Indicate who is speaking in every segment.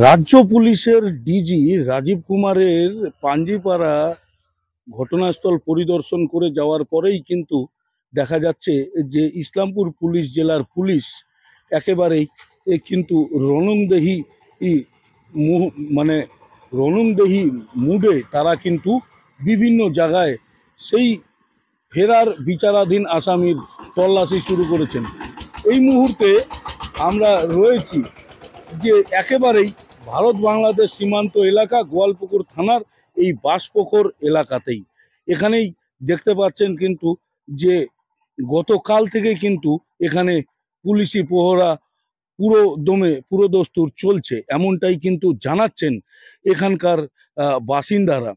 Speaker 1: রাজ্য পুলিশের ডিজি রাজীব কুমারের পাঞ্জিপাড়া ঘটনাস্থল পরিদর্শন করে যাওয়ার পরেই কিন্তু দেখা যাচ্ছে যে ইসলামপুর পুলিশ জেলার পুলিশ একেবারেই কিন্তু রণংদেহী মানে রণংদেহী মুডে তারা কিন্তু বিভিন্ন জায়গায় সেই ফেরার বিচারাধীন আসামির তল্লাশি শুরু করেছেন। এই মুহূর্তে আমরা রয়েছি যে একেবারেই ভারত বাংলাদেশ সীমান্ত এলাকা গোয়ালপুকুর থানার এই বাঁশপোখর এলাকাতেই। এখানেই দেখতে পাচ্ছেন কিন্তু যে গতকাল থেকে কিন্তু এখানে পুলিশি প্রহরা পুরো দস্তুর চলছে, এমনটাই কিন্তু জানাচ্ছেন এখানকার বাসিন্দারা।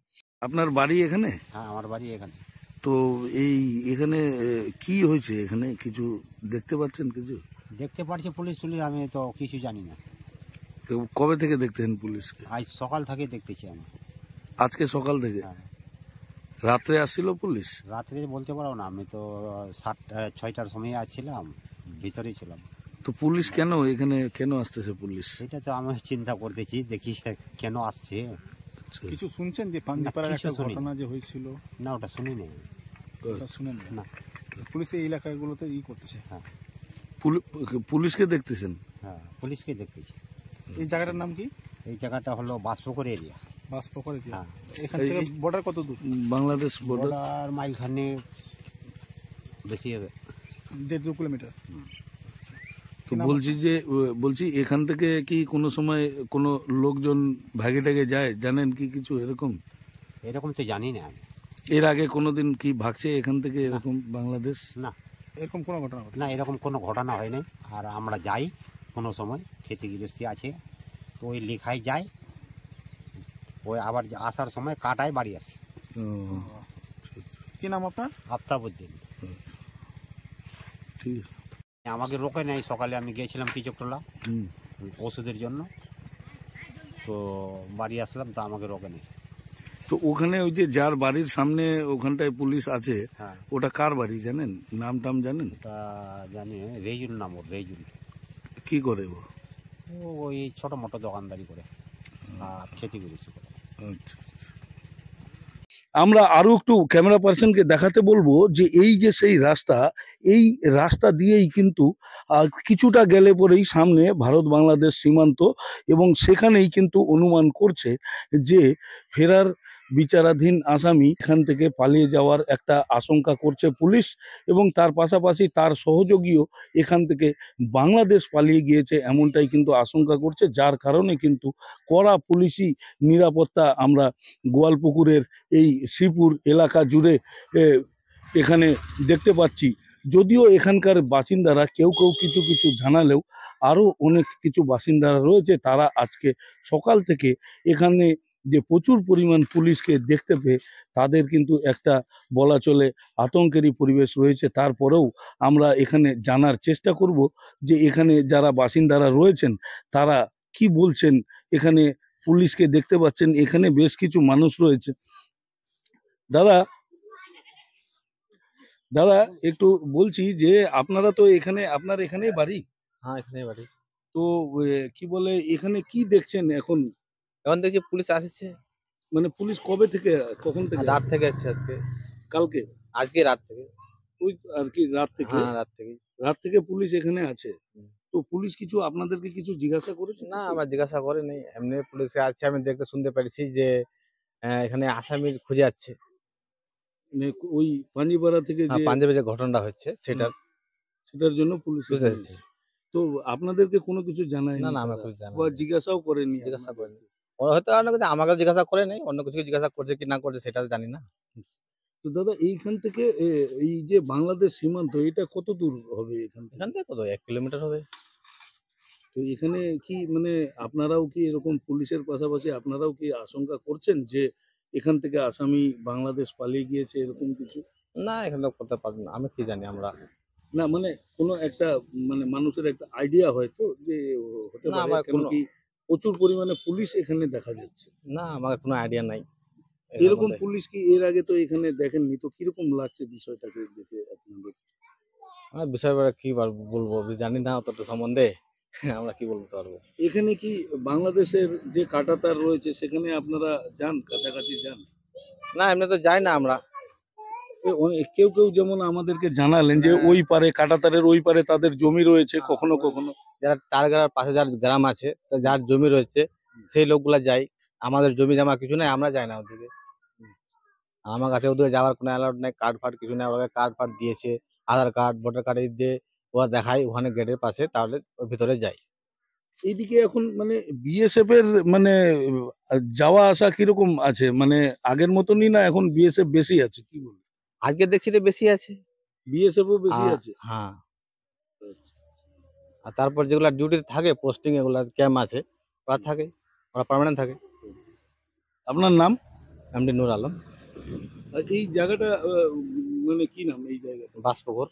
Speaker 1: আপনার বাড়ি এখানে?
Speaker 2: হ্যাঁ, আমার বাড়ি এখানে।
Speaker 1: তো এই এখানে কি হয়েছে? এখানে কিছু দেখতে পাচ্ছেন? কিছু
Speaker 2: দেখতে পাচ্ছি পুলিশ টুলিশ, আমি তো কিছু জানি না।
Speaker 1: কবে থেকে দেখতেছেন পুলিশকে?
Speaker 2: আজ সকাল থেকে দেখতেছি আমি।
Speaker 1: আজকে সকাল থেকে?
Speaker 2: হ্যাঁ।
Speaker 1: রাত্রে আসছিল পুলিশ?
Speaker 2: রাত্রে বলতে পারবো না, আমি তো 6টার সময় আসছিলাম, ভিতরেই ছিলাম।
Speaker 1: তো পুলিশ কেন এখানে কেন আসতেছে পুলিশ?
Speaker 2: সেটা তো আমি চিন্তা করতেছি, দেখি কেন আসছে।
Speaker 3: কিছু শুনছেন যে পাঞ্জিপাড়ার একটা ঘটনা যে হয়েছিল?
Speaker 2: না, ওটা শুনিনি।
Speaker 3: ওটা শুনেন না? পুলিশ এই এলাকাগুলোতে করতেছে।
Speaker 2: হ্যাঁ,
Speaker 1: পুলিশকে দেখতেছেন?
Speaker 2: হ্যাঁ, পুলিশকে দেখতেছি।
Speaker 3: এই জায়গাটার নাম কি?
Speaker 2: এই জায়গাটা হলো বাঁশপোখর এরিয়া।
Speaker 3: বাঁশপোখর এরিয়া।
Speaker 2: হ্যাঁ।
Speaker 3: এখান থেকে বর্ডার কত দূর?
Speaker 1: বাংলাদেশ বর্ডার
Speaker 2: মাইলখানে বেশি হবে,
Speaker 3: 1.5-2 কিলোমিটার।
Speaker 1: তো বলছি এখান থেকে কি কোনো সময় কোনো লোকজন ভাগে টাগে যায়, জানেন কি কিছু এরকম?
Speaker 2: এরকম তো জানি না আমি।
Speaker 1: এর আগে কোনোদিন কি ভাগছে এখান থেকে এরকম বাংলাদেশ?
Speaker 2: না,
Speaker 3: এরকম কোনো ঘটনা
Speaker 2: না, এরকম কোনো ঘটনা হয় নাই। আর আমরা যাই কোনো সময়, খেতে গৃহস্থী আছে, তো ওই লেখায় যায়, ওই আবার আসার সময় কাটায় বাড়ি আসে।
Speaker 3: কি নাম আপনার?
Speaker 2: আফতাবউদ্দিন।
Speaker 1: ঠিক আছে।
Speaker 2: আমাকে রোকে নাই, সকালে আমি গিয়েছিলাম কিচকতলা ওষুধের জন্য, তো বাড়ি আসলাম, তো আমাকে রোকে নেই।
Speaker 1: তো ওখানে ওই যে যার বাড়ির সামনে ওখানটায় পুলিশ আছে,
Speaker 2: হ্যাঁ,
Speaker 1: ওটা কার বাড়ি জানেন? নাম টাম জানেন?
Speaker 2: ওটা জানি, রেজুল নাম ওর, রেজুল।
Speaker 1: কি করে ও?
Speaker 2: ওই ছোটো মোটো দোকানদারি করে আর খেতে গৃহস্থী করে।
Speaker 1: আচ্ছা, আমরা আরো একটু ক্যামেরা পার্সনকে দেখাতে বলবো যে এই যে সেই রাস্তা, এই রাস্তা দিয়েই কিন্তু কিছুটা গেলে পরেই সামনে ভারত বাংলাদেশ সীমান্ত, এবং সেখানেই কিন্তু অনুমান করছে যে ফেরার বিচারাধীন আসামি এখান থেকে পালিয়ে যাওয়ার একটা আশঙ্কা করছে পুলিশ, এবং তার পাশাপাশি তার সহযোগীও এখান থেকে বাংলাদেশ পালিয়ে গিয়েছে এমনটাই কিন্তু আশঙ্কা করছে, যার কারণে কিন্তু কড়া পুলিশি নিরাপত্তা আমরা গোয়ালপুকুরের এই শ্রীপুর এলাকা জুড়ে এখানে দেখতে পাচ্ছি। যদিও এখানকার বাসিন্দারা কেউ কিছু জানালেও আরও অনেক কিছু বাসিন্দারা রয়েছে, তারা আজকে সকাল থেকে এখানে যে প্রচুর পরিমাণ পুলিশকে দেখতে পেয়ে তাদের কিন্তু একটা বলা চলে আতঙ্কেরই পরিবেশ রয়েছে। তারপরেও আমরা এখানে জানার চেষ্টা করব যে এখানে যারা বাসিন্দারা রয়েছেন তারা কি বলছেন। এখানে পুলিশকে দেখতে পাচ্ছেন, এখানে বেশ কিছু মানুষ রয়েছে। দাদা একটু বলছি যে আপনারা তো এখানে, আপনার এখানেই বাড়ি?
Speaker 4: হ্যাঁ, এখানেই বাড়ি।
Speaker 1: তো কি বলে এখানে কি দেখছেন এখন?
Speaker 4: এখন দেখছি পুলিশ আসছে।
Speaker 1: মানে পুলিশ কবে থেকে, কখন থেকে?
Speaker 4: রাত থেকে আসছে আজকে।
Speaker 1: কালকে?
Speaker 4: আজকে রাত থেকে।
Speaker 1: ওই আর কি রাত থেকে?
Speaker 4: হ্যাঁ, রাত থেকে
Speaker 1: পুলিশ এখানে আছে। তো পুলিশ কিছু আপনাদেরকে কিছু জিজ্ঞাসা করেছে?
Speaker 4: না, আমার জিজ্ঞাসা করেনি, এমনি পুলিশে আছে। আমি দেখতে শুনতে পেরেছি যে এখানে আসামির খুঁজে যাচ্ছে।
Speaker 1: মানে ওই পাঞ্জিপাড়া থেকে যে
Speaker 4: পাঞ্জাবে যে ঘটনাটা হচ্ছে
Speaker 1: সেটার জন্য পুলিশ
Speaker 4: এসেছে।
Speaker 1: তো আপনাদেরকে কোনো কিছু জানায়নি?
Speaker 4: না, আমার কিছু জানা
Speaker 1: বা জিজ্ঞাসাও করেনি?
Speaker 4: জিজ্ঞাসা করেনি। ওরা হয়তো আমাকে জিজ্ঞাসা করে নাই, অন্য কিছু জিজ্ঞাসা করছে কি না করছে সেটা জানি না।
Speaker 1: তো দাদা এইখান থেকে এই যে বাংলাদেশ সীমান্ত, এটা কত দূর হবে এখান
Speaker 4: থেকে? কত, 1 কিলোমিটার হবে।
Speaker 1: তো এখানে কি মানে আপনারাও কি এরকম পুলিশের পাশাপাশি আপনারাও কি আশঙ্কা করছেন যে এখান থেকে আসামি বাংলাদেশ পালিয়ে গিয়েছে এরকম কিছু?
Speaker 4: না, এখানে করতে পারবো না, আমি কি জানি। আমরা
Speaker 1: না, মানে কোনো একটা মানে মানুষের একটা আইডিয়া হয় তো যে হতে পারে, কেন কি প্রচুর পরিমাণে পুলিশ এখানে দেখা যাচ্ছে।
Speaker 4: না, আমার কোনো আইডিয়া নাই।
Speaker 1: এরকম পুলিশ কি এর আগে তো এখানে দেখেননি, তো কিরকম লাগছে বিষয়টাকে দেখে আপনাদের?
Speaker 4: বিষয়টা কি বলবো, জানি না অতটা সম্বন্ধে। আমরা কি বলতে পারবো।
Speaker 1: এখানে কি বাংলাদেশের যে কাঁটাতার রয়েছে সেখানে আপনারা যান, কাছাকাছি যান?
Speaker 4: না এমনি তো যাই না আমরা।
Speaker 1: কেউ কেউ যেমন আমাদেরকে জানালেন যে ওই পারে কাঁটাতারের ওই পারে তাদের জমি রয়েছে, কখনো কখনো
Speaker 4: যারা টারগাড়ার পাশে যার গ্রাম আছে, তা যার জমি রয়েছে সেই লোকগুলা যায়। আমাদের জমি জমা কিছু নাই, আমরা যাই না ওদিকে। আমার কাছে ওদিকে যাওয়ার কোনো অ্যালাউড নাই, কার্ড ফার্ড কিছু নাই। ওরা কার্ড ফার্ড দিয়েছে, আধার কার্ড, ভোটার কার্ড দিয়ে ওরা দেখায় ওখানে গেটের পাশে, তাহলে ওর ভিতরে যাই।
Speaker 1: এইদিকে এখন মানে বিএসএফ এর মানে যাওয়া আসা কিরকম আছে, মানে আগের মতনই না এখন বিএসএফ বেশি আছে, কি বলবো?
Speaker 4: আজকে দেখছি তো বেশি আছে।
Speaker 1: বিএসএফ ও বেশি আছে।
Speaker 4: হ্যাঁ। আর তারপর যেগুলা ডিউটিতে থাকে, পোস্টিং এগুলা ক্যাম্প আছে, ওরা থাকে, ওরা পার্মানেন্ট থাকে।
Speaker 1: আপনার নাম?
Speaker 4: এমডি নূর আলম,
Speaker 1: আর এই জায়গাটা মানে কি নাম এই জায়গাটা?
Speaker 4: বাসপুকুর।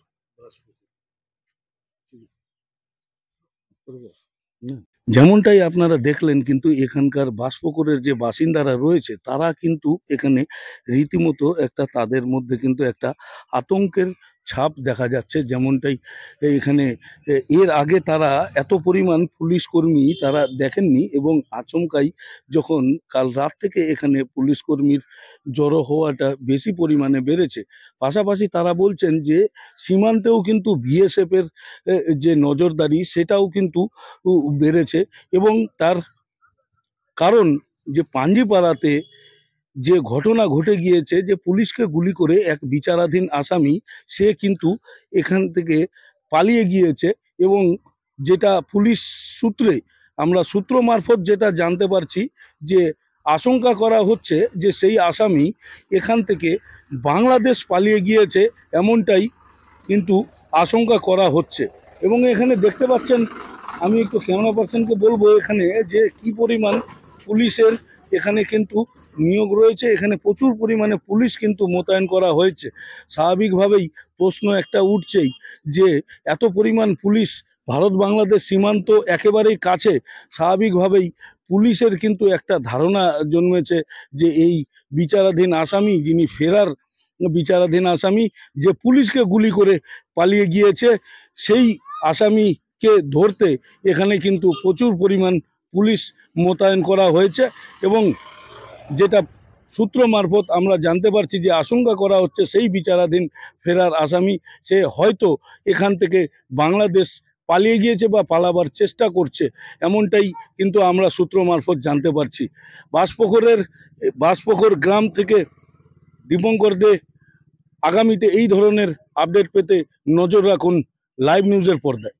Speaker 1: যেমনটাই আপনারা দেখলেন, কিন্তু এখানকার বাসপুকুরের যে বাসিন্দারা রয়েছে তারা কিন্তু এখানে রীতিমতো একটা তাদের মধ্যে কিন্তু একটা আতঙ্কের ছাপ দেখা যাচ্ছে। যেমনটাই এখানে এর আগে তারা এত পরিমাণ পুলিশ কর্মী তারা দেখেননি, এবং আচমকাই যখন কাল রাত থেকে এখানে পুলিশ কর্মীর জড়ো হওয়াটা বেশি পরিমাণে বেড়েছে। পাশাপাশি তারা বলছেন যে সীমান্তেও কিন্তু বিএসএফ এর যে নজরদারি সেটাও কিন্তু বেড়েছে, এবং তার কারণ যে পাঞ্জিপাড়াতে যে ঘটনা ঘটে গিয়েছে, যে পুলিশকে গুলি করে এক বিচারাধীন আসামি সে কিন্তু এখান থেকে পালিয়ে গিয়েছে, এবং যেটা পুলিশ সূত্রে আমরা সূত্র মারফত যেটা জানতে পারছি যে আশঙ্কা করা হচ্ছে যে সেই আসামি এখান থেকে বাংলাদেশ পালিয়ে গিয়েছে, এমনটাই কিন্তু আশঙ্কা করা হচ্ছে। এবং এখানে দেখতে পাচ্ছেন, আমি একটু ক্যামেরা পার্সনকে বলবো এখানে যে কি পরিমাণ পুলিশের এখানে কিন্তু নিয়োগ রয়েছে। এখানে প্রচুর পরিমাণে পুলিশ কিন্তু মোতায়েন করা হয়েছে। স্বাভাবিকভাবেই প্রশ্ন একটা উঠছেই যে এত পরিমাণ পুলিশ, ভারত বাংলাদেশ সীমান্ত একেবারেই কাছে, স্বাভাবিকভাবেই পুলিশের কিন্তু একটা ধারণা জন্মেছে যে এই বিচারাধীন আসামি, যিনি ফেরার বিচারাধীন আসামি, যে পুলিশকে গুলি করে পালিয়ে গিয়েছে, সেই আসামিকে ধরতে এখানে কিন্তু প্রচুর পরিমাণ পুলিশ মোতায়েন করা হয়েছে। এবং যেটা সূত্র মারফত আমরা জানতে পারছি যে আশঙ্কা করা হচ্ছে সেই বিচারাধীন ফেরার আসামি সে হয়তো এখান থেকে বাংলাদেশ পালিয়ে গিয়েছে বা পালাবার চেষ্টা করছে, এমনটাই কিন্তু আমরা সূত্র মারফত জানতে পারছি। বাসপুকুর গ্রাম থেকে দীপঙ্কর দে। আগামীতে এই ধরনের আপডেট পেতে নজর রাখুন লাইভ নিউজের পর্দায়।